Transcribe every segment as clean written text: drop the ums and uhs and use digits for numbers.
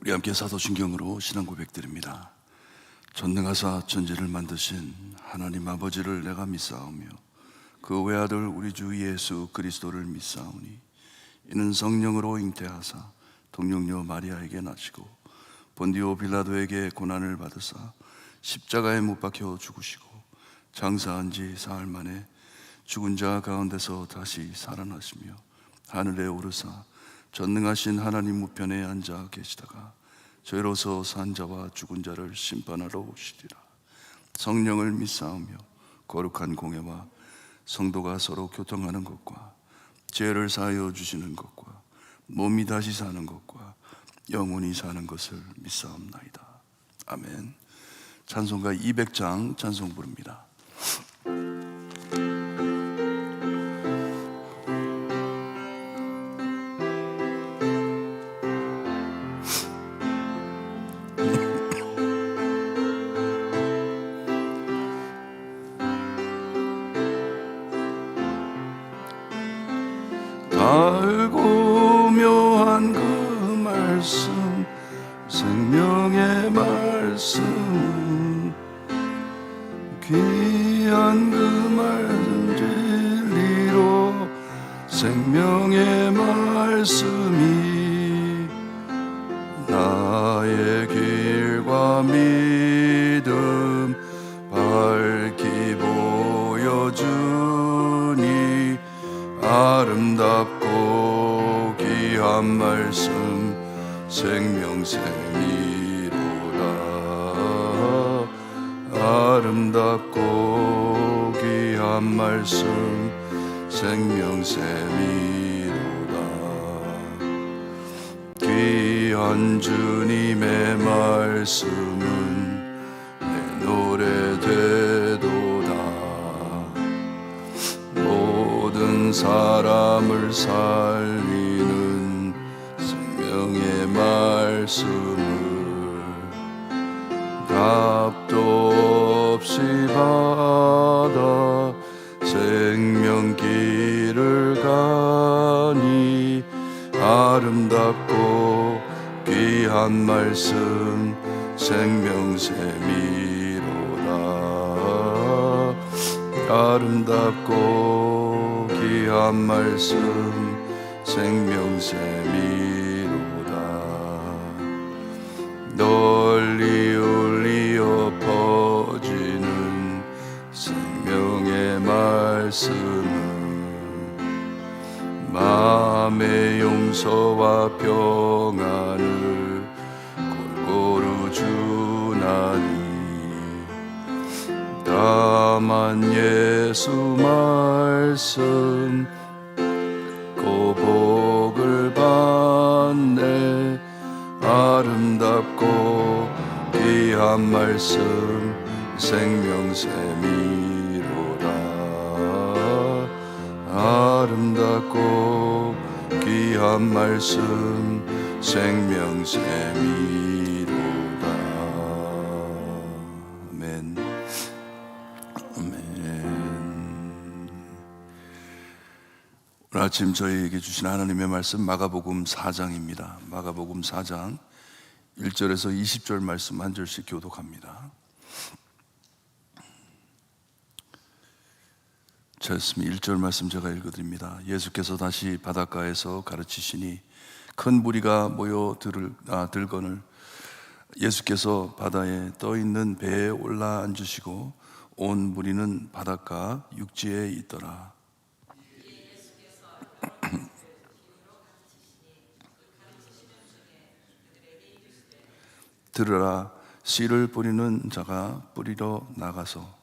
우리 함께 사도신경으로 신앙 고백드립니다. 전능하사 천지를 만드신 하나님 아버지를 내가 믿사오며 그 외아들 우리 주 예수 그리스도를 믿사오니 이는 성령으로 잉태하사 동정녀 마리아에게 나시고 본디오 빌라도에게 고난을 받으사 십자가에 못 박혀 죽으시고 장사한 지 사흘 만에 죽은 자 가운데서 다시 살아나시며 하늘에 오르사 전능하신 하나님 우편에 앉아 계시다가 저희로서 산 자와 죽은 자를 심판하러 오시리라. 성령을 믿사오며 거룩한 공예와 성도가 서로 교통하는 것과 죄를 사하여 주시는 것과 몸이 다시 사는 것과 영원히 사는 것을 믿사옵나이다. 아멘. 찬송가 200장 찬송 부릅니다. 달고 묘한 그 말씀 생명의 말씀 귀한 그 말씀 진리로 생명의 말씀이 나의 길과 믿음 밝히 보여주니 아름답고 귀한 말씀 생명샘이로다. 아름답고 귀한 말씀 생명샘이로다. 귀한 주님의 말씀은 내 노래 되도다. 모든 사람을 살리는 생명의 말씀을 값도 없이 받아 생명길을 가니 아름답고 귀한 말씀 생명샘이로다. 아름답고 귀한 말씀 생명샘이로다. 널리 울리어 퍼지는 생명의 말씀은 마음의 용서와 평안을 골고루 주나니 다만 예수 말씀 고복을 받네. 아름답고 귀한 말씀 생명샘이로다. 아름답고 귀한 말씀 생명샘이로다. 아멘. 오늘 아침 저희에게 주신 하나님의 말씀 마가복음 4장입니다. 마가복음 4장 1절에서 20절 말씀 한 절씩 교독합니다. 좋습니다. 1절 말씀 제가 읽어드립니다. 예수께서 다시 바닷가에서 가르치시니 큰 무리가 모여 들거늘 예수께서 바다에 떠 있는 배에 올라 앉으시고 온 무리는 바닷가 육지에 있더라. 들으라, 씨를 뿌리는 자가 뿌리러 나가서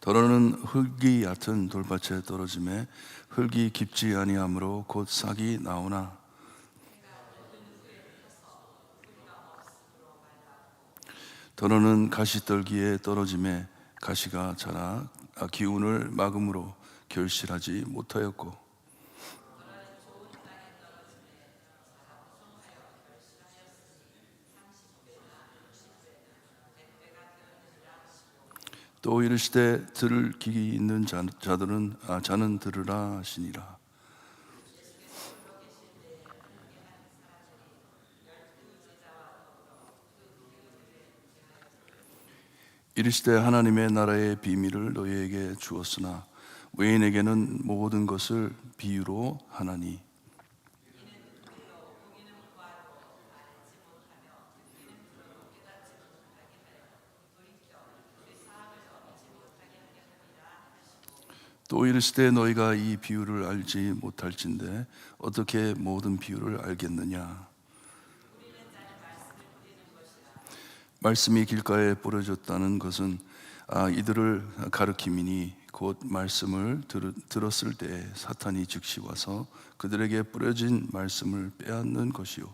더러는 흙이 얕은 돌밭에 떨어짐에 흙이 깊지 아니하므로 곧 싹이 나오나 더러는 가시떨기에 떨어짐에 가시가 자라 기운을 막음으로 결실하지 못하였고 또 이르시되 들을 귀 있는 자는 들으라 하시니라. 이르시되 하나님의 나라의 비밀을 너희에게 주었으나 외인에게는 모든 것을 비유로 하나니 또 이르시되 너희가 이 비유를 알지 못할진대 어떻게 모든 비유를 알겠느냐. 말씀이 길가에 뿌려졌다는 것은 이들을 가르킴이니 곧 말씀을 들었을 때 사탄이 즉시 와서 그들에게 뿌려진 말씀을 빼앗는 것이요.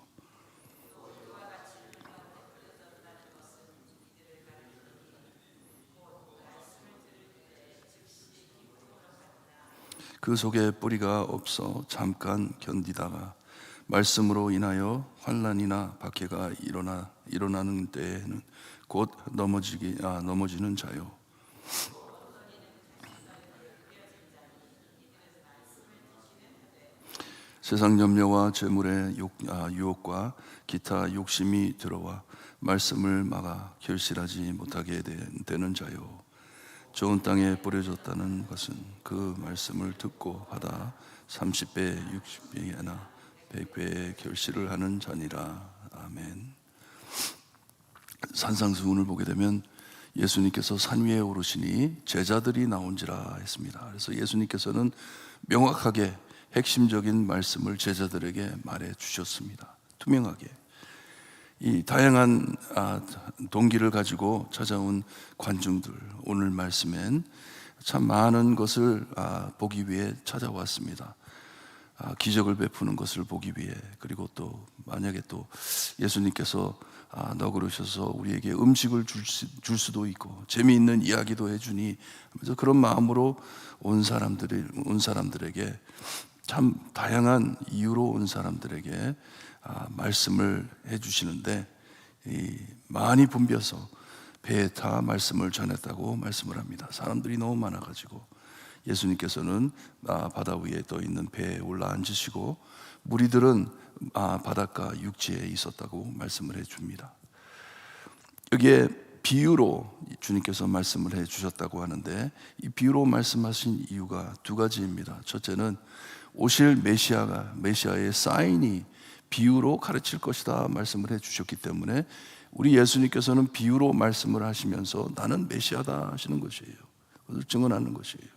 그 속에 뿌리가 없어 잠깐 견디다가 말씀으로 인하여 환난이나 박해가 일어나는 때에는 곧 넘어지는 자요. 세상 염려와 재물의 유혹과 기타 욕심이 들어와 말씀을 막아 결실하지 못하게 되는 자요. 좋은 땅에 뿌려졌다는 것은 그 말씀을 듣고 받아 30배, 60배나 100배의 결실을 하는 자니라. 아멘. 산상수훈을 보게 되면 예수님께서 산 위에 오르시니 제자들이 나온지라 했습니다. 그래서 예수님께서는 명확하게 핵심적인 말씀을 제자들에게 말해 주셨습니다. 투명하게. 이 다양한 동기를 가지고 찾아온 관중들, 오늘 말씀엔 참 많은 것을 보기 위해 찾아왔습니다. 기적을 베푸는 것을 보기 위해, 그리고 또 만약에 또 예수님께서 너그러셔서 우리에게 음식을 줄 수도 있고 재미있는 이야기도 해주니, 그래서 그런 마음으로 온 사람들에게, 참 다양한 이유로 온 사람들에게 말씀을 해주시는데, 많이 붐벼서 배에 타 말씀을 전했다고 말씀을 합니다. 사람들이 너무 많아가지고 예수님께서는 바다 위에 떠 있는 배에 올라 앉으시고 무리들은 바닷가 육지에 있었다고 말씀을 해줍니다. 여기에 비유로 주님께서 말씀을 해주셨다고 하는데, 이 비유로 말씀하신 이유가 두 가지입니다. 첫째는 오실 메시아의 사인이 비유로 가르칠 것이다 말씀을 해주셨기 때문에 우리 예수님께서는 비유로 말씀을 하시면서 나는 메시아다 하시는 것이에요. 그것을 증언하는 것이에요.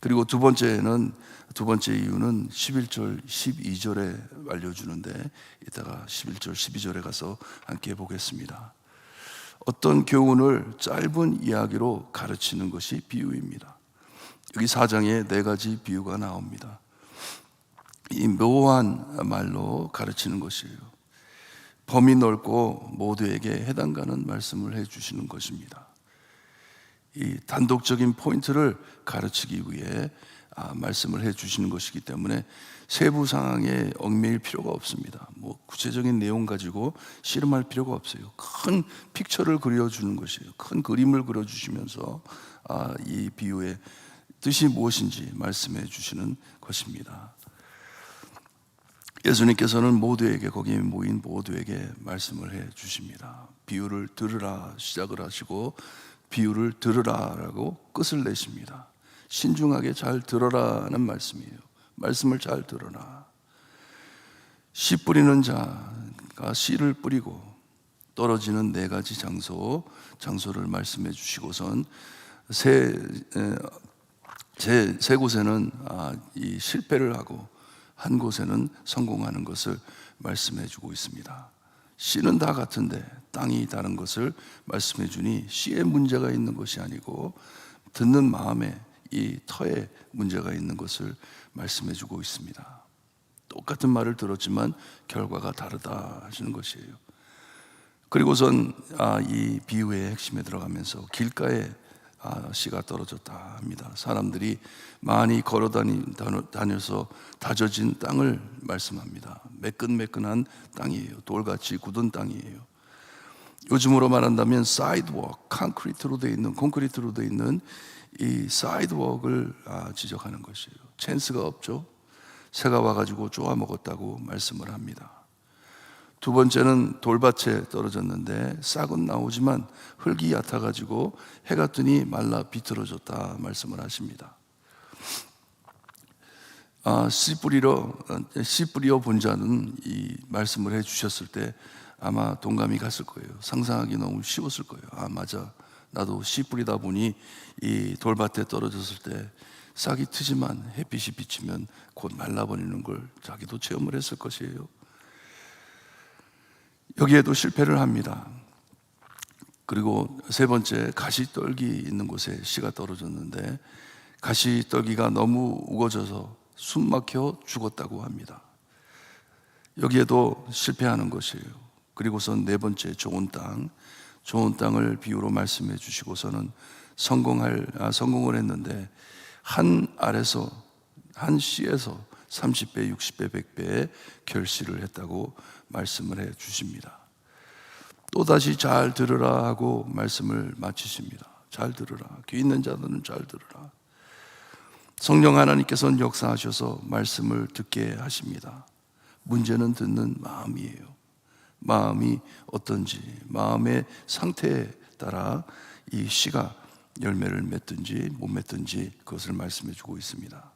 그리고 두 번째 이유는 11절 12절에 알려주는데, 이따가 11절 12절에 가서 함께 보겠습니다. 어떤 교훈을 짧은 이야기로 가르치는 것이 비유입니다. 여기 4장에 4가지 비유가 나옵니다. 이 묘한 말로 가르치는 것이에요. 범위 넓고 모두에게 해당가는 말씀을 해주시는 것입니다. 이 단독적인 포인트를 가르치기 위해 말씀을 해주시는 것이기 때문에 세부 상황에 얽매일 필요가 없습니다. 구체적인 내용 가지고 씨름할 필요가 없어요. 큰 픽처를 그려주는 것이에요. 큰 그림을 그려주시면서 이 비유의 뜻이 무엇인지 말씀해 주시는 것입니다. 예수님께서는 거기에 모인 모두에게 말씀을 해 주십니다. 비유를 들으라 시작을 하시고 비유를 들으라라고 끝을 내십니다. 신중하게 잘 들어라는 말씀이에요. 말씀을 잘 들어라. 씨 뿌리는 자가 씨를 뿌리고 떨어지는 4가지 장소를 말씀해 주시고선 세 곳에는 이 실패를 하고 한 곳에는 성공하는 것을 말씀해 주고 있습니다. 씨는 다 같은데 땅이 다른 것을 말씀해 주니 씨에 문제가 있는 것이 아니고 듣는 마음에, 이 터에 문제가 있는 것을 말씀해 주고 있습니다. 똑같은 말을 들었지만 결과가 다르다 하시는 것이에요. 그리고선 이 비유의 핵심에 들어가면서 길가에 씨가 떨어졌다 합니다. 사람들이 많이 걸어 다녀서 다져진 땅을 말씀합니다. 매끈매끈한 땅이에요. 돌같이 굳은 땅이에요. 요즘으로 말한다면 사이드워크, 콘크리트로 되어 있는 이 사이드워크를 지적하는 것이에요. 찬스가 없죠. 새가 와가지고 쪼아 먹었다고 말씀을 합니다. 두 번째는 돌밭에 떨어졌는데 싹은 나오지만 흙이 얕아가지고 해가 뜨니 말라 비틀어졌다 말씀을 하십니다. 씨 뿌리어 본 자는 이 말씀을 해주셨을 때 아마 동감이 갔을 거예요. 상상하기 너무 쉬웠을 거예요. 맞아, 나도 씨 뿌리다 보니 이 돌밭에 떨어졌을 때 싹이 트지만 햇빛이 비치면 곧 말라버리는 걸 자기도 체험을 했을 것이에요. 여기에도 실패를 합니다. 그리고 세 번째, 가시떨기 있는 곳에 씨가 떨어졌는데 가시떨기가 너무 우거져서 숨 막혀 죽었다고 합니다. 여기에도 실패하는 것이에요. 그리고선 네 번째, 좋은 땅을 비유로 말씀해 주시고서는 성공을 했는데 한 씨에서 30배, 60배, 100배의 결실을 했다고 말씀을 해 주십니다. 또다시 잘 들으라 하고 말씀을 마치십니다. 잘 들으라. 귀 있는 자들은 잘 들으라. 성령 하나님께서는 역사하셔서 말씀을 듣게 하십니다. 문제는 듣는 마음이에요. 마음이 어떤지, 마음의 상태에 따라 이 씨가 열매를 맺든지 못 맺든지 그것을 말씀해 주고 있습니다.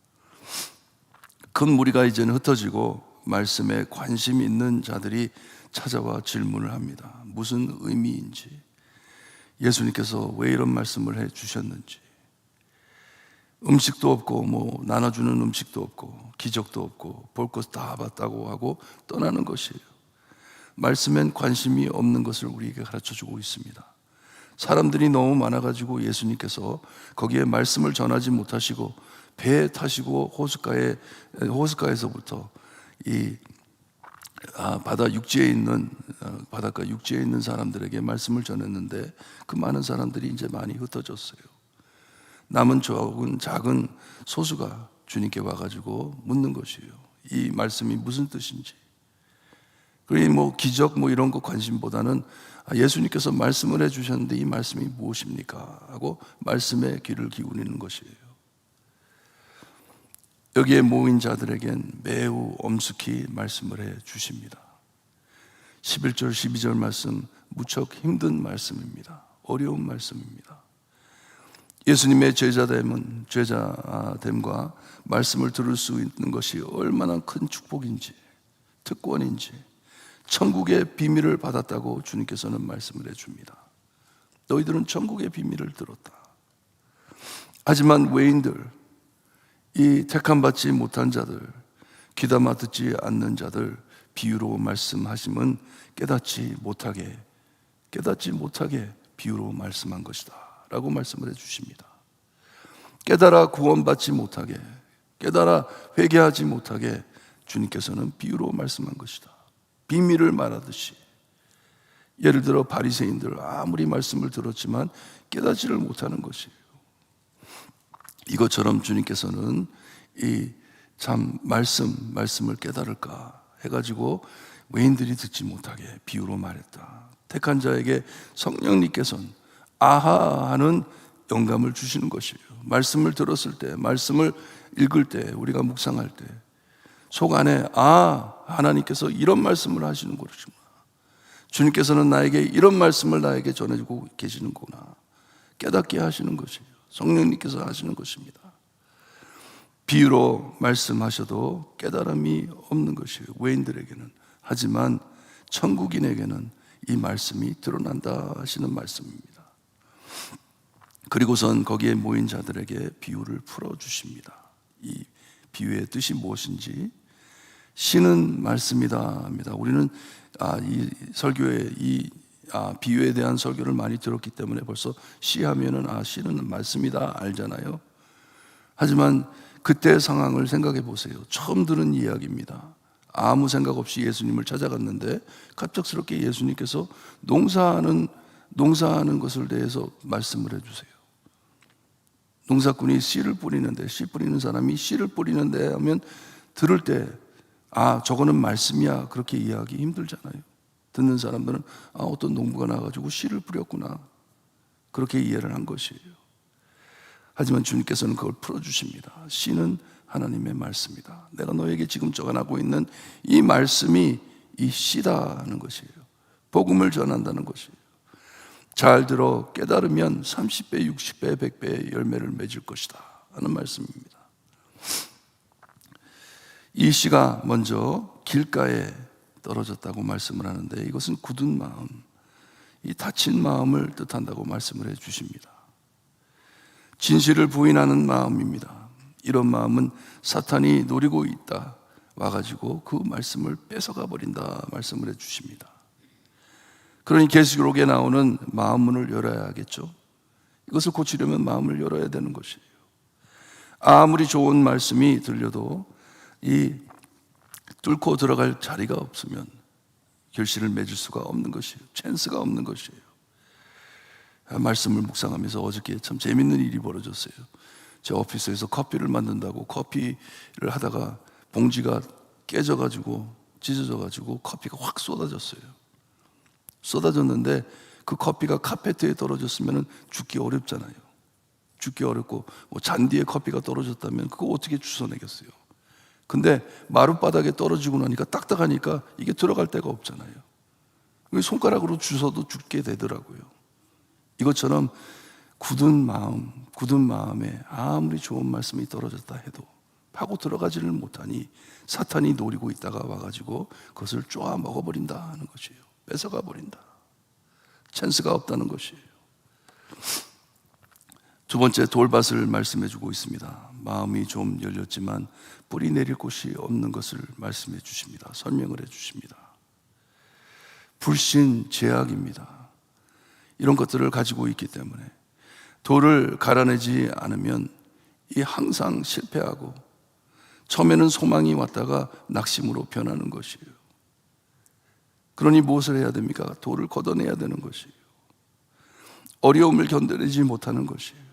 큰 무리가 이제는 흩어지고 말씀에 관심 있는 자들이 찾아와 질문을 합니다. 무슨 의미인지, 예수님께서 왜 이런 말씀을 해 주셨는지, 음식도 없고 나눠주는 음식도 없고 기적도 없고 볼 것 다 봤다고 하고 떠나는 것이에요. 말씀엔 관심이 없는 것을 우리에게 가르쳐주고 있습니다. 사람들이 너무 많아가지고 예수님께서 거기에 말씀을 전하지 못하시고 배에 타시고 호숫가에서부터 이 바닷가 육지에 있는 사람들에게 말씀을 전했는데 그 많은 사람들이 이제 많이 흩어졌어요. 남은 작은 소수가 주님께 와가지고 묻는 것이에요. 이 말씀이 무슨 뜻인지. 그리고 기적 이런 거 관심보다는 예수님께서 말씀을 해주셨는데 이 말씀이 무엇입니까? 하고 말씀에 귀를 기울이는 것이에요. 여기에 모인 자들에겐 매우 엄숙히 말씀을 해 주십니다. 11절 12절 말씀 무척 힘든 말씀입니다. 어려운 말씀입니다. 예수님의 제자됨과 말씀을 들을 수 있는 것이 얼마나 큰 축복인지, 특권인지, 천국의 비밀을 받았다고 주님께서는 말씀을 해줍니다. 너희들은 천국의 비밀을 들었다. 하지만 외인들, 이 택함받지 못한 자들, 귀담아 듣지 않는 자들, 비유로 말씀하심은 깨닫지 못하게 비유로 말씀한 것이다 라고 말씀을 해주십니다. 깨달아 구원받지 못하게, 깨달아 회개하지 못하게 주님께서는 비유로 말씀한 것이다. 비밀을 말하듯이. 예를 들어 바리새인들 아무리 말씀을 들었지만 깨닫지를 못하는 것이에요. 이것처럼 주님께서는 이 참 말씀을 깨달을까 해가지고 외인들이 듣지 못하게 비유로 말했다. 택한 자에게 성령님께서는 아하 하는 영감을 주시는 것이에요. 말씀을 들었을 때, 말씀을 읽을 때, 우리가 묵상할 때 속 안에 하나님께서 이런 말씀을 하시는 것이구나. 주님께서는 나에게 이런 말씀을 나에게 전해주고 계시는구나. 깨닫게 하시는 것이에요. 성령님께서 하시는 것입니다. 비유로 말씀하셔도 깨달음이 없는 것이에요. 외인들에게는. 하지만 천국인에게는 이 말씀이 드러난다 하시는 말씀입니다. 그리고선 거기에 모인 자들에게 비유를 풀어주십니다. 이 비유의 뜻이 무엇인지. 씨는 말씀이다 합니다. 우리는 이 설교에 비유에 대한 설교를 많이 들었기 때문에 벌써 씨 하면은 씨는 말씀이다 알잖아요. 하지만 그때 상황을 생각해 보세요. 처음 들은 이야기입니다. 아무 생각 없이 예수님을 찾아갔는데 갑작스럽게 예수님께서 농사하는 것을 대해서 말씀을 해주세요. 농사꾼이 씨를 뿌리는데, 씨 뿌리는 사람이 씨를 뿌리는데 하면 들을 때 저거는 말씀이야 그렇게 이해하기 힘들잖아요. 듣는 사람들은 어떤 농부가 나가지고 씨를 뿌렸구나 그렇게 이해를 한 것이에요. 하지만 주님께서는 그걸 풀어주십니다. 씨는 하나님의 말씀이다. 내가 너에게 지금 전하고 있는 이 말씀이 이 씨다는 것이에요. 복음을 전한다는 것이에요. 잘 들어 깨달으면 30배, 60배, 100배의 열매를 맺을 것이다 하는 말씀입니다. 이 씨가 먼저 길가에 떨어졌다고 말씀을 하는데, 이것은 굳은 마음, 이 다친 마음을 뜻한다고 말씀을 해 주십니다. 진실을 부인하는 마음입니다. 이런 마음은 사탄이 노리고 있다 와가지고 그 말씀을 뺏어가 버린다 말씀을 해 주십니다. 그러니 계시록에 나오는 마음 문을 열어야겠죠. 이것을 고치려면 마음을 열어야 되는 것이에요. 아무리 좋은 말씀이 들려도 이 뚫고 들어갈 자리가 없으면 결실을 맺을 수가 없는 것이에요. 찬스가 없는 것이에요. 말씀을 묵상하면서 어저께 참 재밌는 일이 벌어졌어요. 제 오피스에서 커피를 만든다고 커피를 하다가 봉지가 깨져가지고 찢어져가지고 커피가 확 쏟아졌어요. 쏟아졌는데 그 커피가 카페트에 떨어졌으면 죽기 어렵잖아요. 죽기 어렵고 뭐 잔디에 커피가 떨어졌다면 그거 어떻게 주워내겠어요. 근데 마룻바닥에 떨어지고 나니까 딱딱하니까 이게 들어갈 데가 없잖아요. 손가락으로 주워도 죽게 되더라고요. 이것처럼 굳은 마음에 아무리 좋은 말씀이 떨어졌다 해도 파고 들어가지를 못하니 사탄이 노리고 있다가 와가지고 그것을 쪼아 먹어버린다 하는 것이에요. 뺏어가 버린다. 찬스가 없다는 것이에요. 두 번째, 돌밭을 말씀해 주고 있습니다. 마음이 좀 열렸지만 뿌리 내릴 곳이 없는 것을 말씀해 주십니다. 설명을 해 주십니다. 불신, 죄악입니다. 이런 것들을 가지고 있기 때문에 돌을 갈아내지 않으면 이 항상 실패하고 처음에는 소망이 왔다가 낙심으로 변하는 것이에요. 그러니 무엇을 해야 됩니까? 돌을 걷어내야 되는 것이에요. 어려움을 견뎌내지 못하는 것이에요.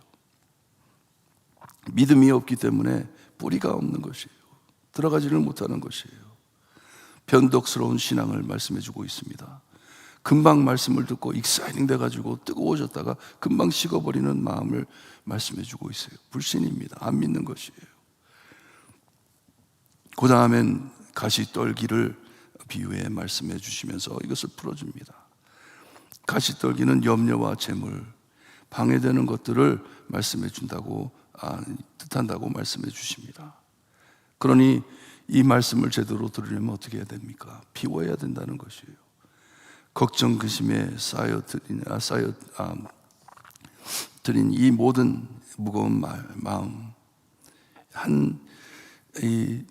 믿음이 없기 때문에 뿌리가 없는 것이에요. 들어가지를 못하는 것이에요. 변덕스러운 신앙을 말씀해 주고 있습니다. 금방 말씀을 듣고 익사이팅 돼가지고 뜨거워졌다가 금방 식어버리는 마음을 말씀해 주고 있어요. 불신입니다. 안 믿는 것이에요. 그 다음엔 가시떨기를 비유해 말씀해 주시면서 이것을 풀어줍니다. 가시떨기는 염려와 재물, 방해되는 것들을 말씀해 준다고 뜻한다고 말씀해 주십니다. 그러니 이 말씀을 제대로 들으려면 어떻게 해야 됩니까? 비워야 된다는 것이에요. 걱정, 근심에 쌓여드린 이 모든 무거운 마음, 이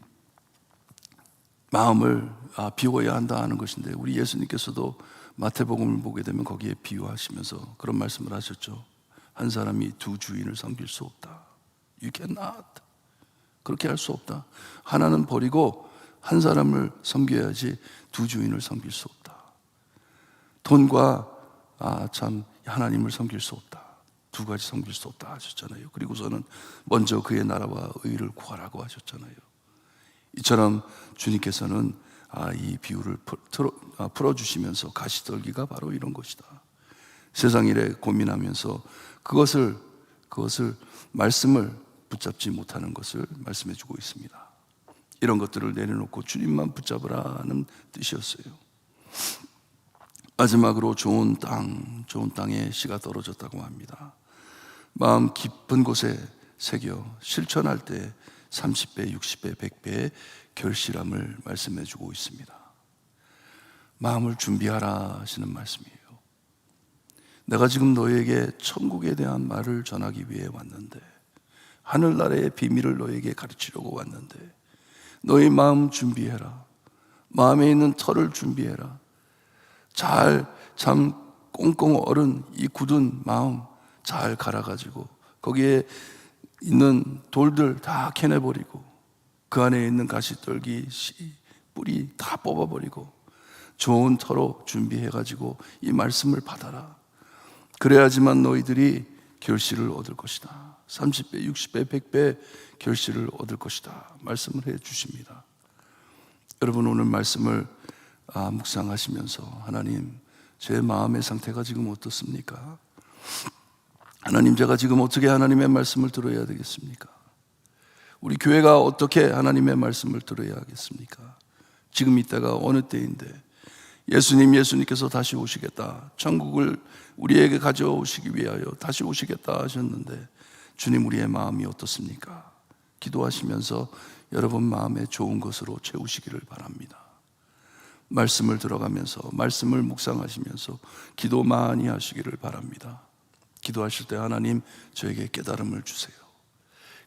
마음을 비워야 한다 하는 것인데, 우리 예수님께서도 마태복음을 보게 되면 거기에 비유하시면서 그런 말씀을 하셨죠. 한 사람이 두 주인을 섬길 수 없다. You cannot. 그렇게 할 수 없다. 하나는 버리고 한 사람을 섬겨야지 두 주인을 섬길 수 없다. 돈과 하나님을 섬길 수 없다. 두 가지 섬길 수 없다 하셨잖아요. 그리고서는 먼저 그의 나라와 의를 구하라고 하셨잖아요. 이처럼 주님께서는 이 비유를 풀어주시면서 가시떨기가 바로 이런 것이다. 세상 일에 고민하면서 그것을 말씀을 붙잡지 못하는 것을 말씀해 주고 있습니다. 이런 것들을 내려놓고 주님만 붙잡으라는 뜻이었어요. 마지막으로 좋은 땅에 씨가 떨어졌다고 합니다. 마음 깊은 곳에 새겨 실천할 때 30배, 60배, 100배의 결실함을 말씀해 주고 있습니다. 마음을 준비하라 하시는 말씀이에요. 내가 지금 너에게 천국에 대한 말을 전하기 위해 왔는데, 하늘나라의 비밀을 너에게 가르치려고 왔는데, 너의 마음 준비해라. 마음에 있는 털을 준비해라. 참 꽁꽁 얼은 이 굳은 마음 잘 갈아가지고 거기에 있는 돌들 다 캐내버리고 그 안에 있는 가시떨기, 씨, 뿌리 다 뽑아버리고 좋은 터로 준비해가지고 이 말씀을 받아라. 그래야지만 너희들이 결실을 얻을 것이다. 30배, 60배, 100배 결실을 얻을 것이다 말씀을 해 주십니다. 여러분, 오늘 말씀을 묵상하시면서 하나님, 제 마음의 상태가 지금 어떻습니까? 하나님, 제가 지금 어떻게 하나님의 말씀을 들어야 되겠습니까? 우리 교회가 어떻게 하나님의 말씀을 들어야 하겠습니까? 지금 이때가 어느 때인데 예수님께서 다시 오시겠다, 천국을 우리에게 가져오시기 위하여 다시 오시겠다 하셨는데 주님, 우리의 마음이 어떻습니까? 기도하시면서 여러분 마음에 좋은 것으로 채우시기를 바랍니다. 말씀을 들어가면서, 말씀을 묵상하시면서 기도 많이 하시기를 바랍니다. 기도하실 때 하나님, 저에게 깨달음을 주세요.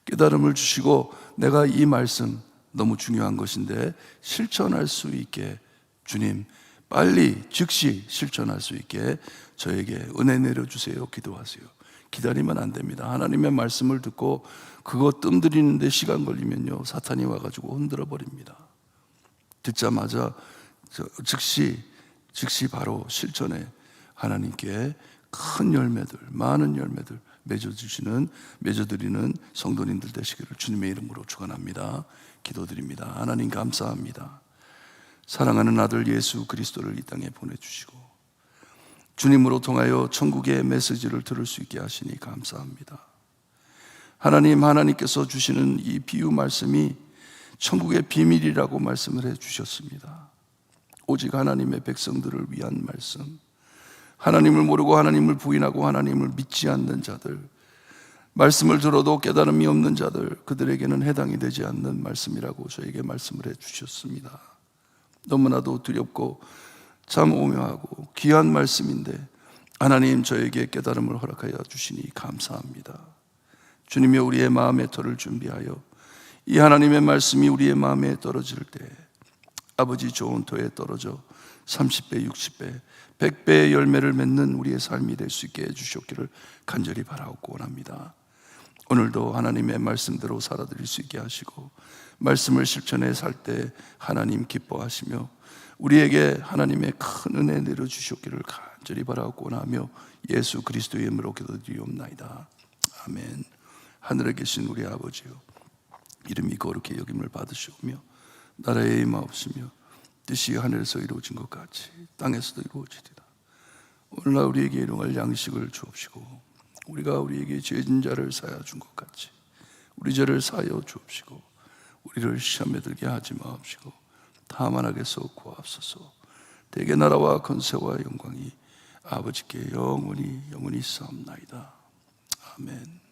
깨달음을 주시고 내가 이 말씀 너무 중요한 것인데 실천할 수 있게, 주님 빨리 즉시 실천할 수 있게 저에게 은혜 내려주세요. 기도하세요. 기다리면 안 됩니다. 하나님의 말씀을 듣고 그거 뜸들이는데 시간 걸리면요, 사탄이 와가지고 흔들어 버립니다. 듣자마자 즉시 바로 실천해 하나님께 큰 열매들, 많은 열매들 맺어드리는 성도님들 되시기를 주님의 이름으로 축원합니다. 기도드립니다. 하나님 감사합니다. 사랑하는 아들 예수 그리스도를 이 땅에 보내주시고 주님으로 통하여 천국의 메시지를 들을 수 있게 하시니 감사합니다. 하나님께서 주시는 이 비유 말씀이 천국의 비밀이라고 말씀을 해주셨습니다. 오직 하나님의 백성들을 위한 말씀, 하나님을 모르고 하나님을 부인하고 하나님을 믿지 않는 자들, 말씀을 들어도 깨달음이 없는 자들, 그들에게는 해당이 되지 않는 말씀이라고 저에게 말씀을 해주셨습니다. 너무나도 두렵고 참 오묘하고 귀한 말씀인데 하나님, 저에게 깨달음을 허락하여 주시니 감사합니다. 주님이 우리의 마음의 터를 준비하여 이 하나님의 말씀이 우리의 마음에 떨어질 때 아버지 좋은 터에 떨어져 30배, 60배, 100배의 열매를 맺는 우리의 삶이 될 수 있게 해주셨기를 간절히 바라옵고 원합니다. 오늘도 하나님의 말씀대로 살아드릴 수 있게 하시고 말씀을 실천해 살 때 하나님 기뻐하시며 우리에게 하나님의 큰 은혜 내려주셨기를 간절히 바라옵고 원하며 예수 그리스도의 이름으로 기도드리옵나이다. 아멘. 하늘에 계신 우리 아버지요, 이름이 거룩히 여김을 받으시오며 나라의 임하옵시며 뜻이 하늘에서 이루어진 것 같이 땅에서도 이루어지리다. 오늘날 우리에게 일용할 양식을 주옵시고 우리가 우리에게 죄진 자를 사하여 준 것 같이 우리 죄를 사하여 주옵시고 우리를 시험에 들게 하지 마옵시고 다만 악에서 구하옵소서. 대개 나라와 권세와 영광이 아버지께 영원히 있사옵나이다. 아멘.